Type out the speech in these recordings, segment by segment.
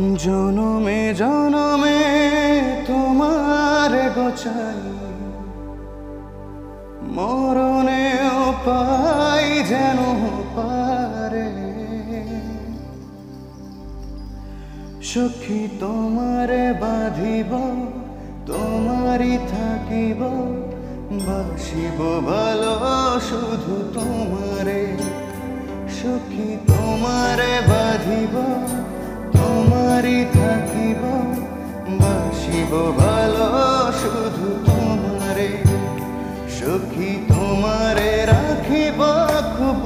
জনমে জনমে তোমার গোচাই, মরণেও পাই যেন পারে। সখী তোমারে বাঁধিব, তোমারই থাকিব, বাসিব ভালো শুধু তোমারে। সখী তোমারে বাঁধিব, তোমারই থাকিব, বাসিব ভালো শুধু তোমারে। সখী তোমারে রাখিব খুব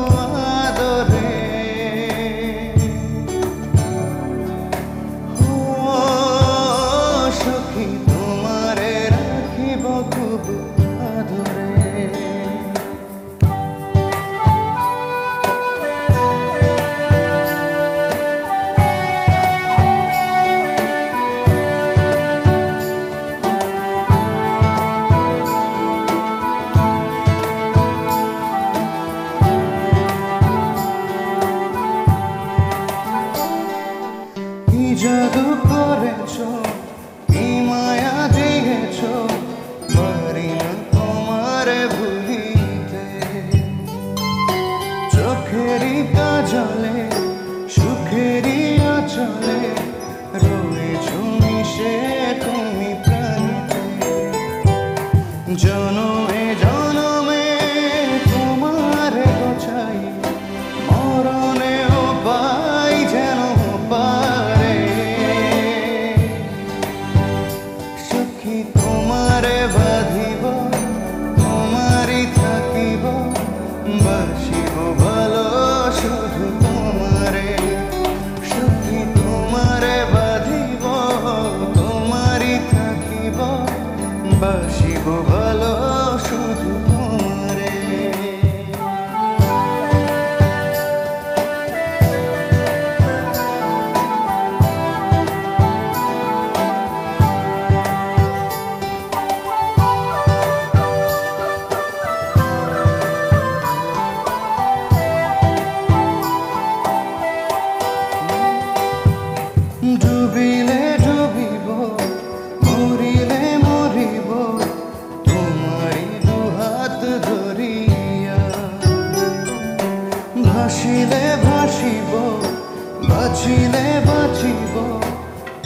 আদরে। ও সখী তোমারে রাখিব খুব আদরে। জাদু করেছ, কি মায়া দিয়েছ, পারি না তোমার ভুলিতে। চোখেরই কাজলে, সুখেরই আঁচলে, রয়েছ মিশে তুমি প্রাণীতে। জনমে জনমে তোমার গোছাই, মরণেও পাই যেন পারে। সখী তোমারে বাঁধিব, তোমারই থাকিব, বাসিব ভালো শুধু তোমারে। সখী তোমারে বাঁধিব, তোমারই থাকিব, বাসিব ভালো শুধু তোমারে। ডুবিলে ডুবিব, মরিলে মরিব, তোমারই দুহাত ধরিয়া। ভাসিলে ভাসিব, বাঁচিলে বাঁচিব,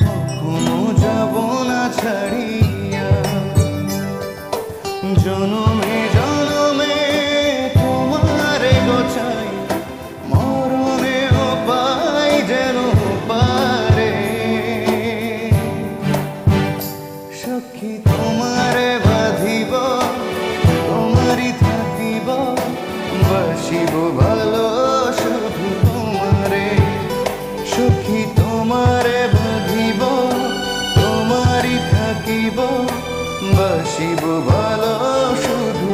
কখনো যাব না ছাড়িয়া। জনমে জনমে তোমারে গোছাই, মরণেও পাই যেন পারে। সখী তোমারে বাঁধিব, তোমারই থাকিব, বাসিব ভালো শুধু তোমারে। সখী তোমারে বাঁধিব, তোমারই থাকিব, বাসিব ভালো শুধু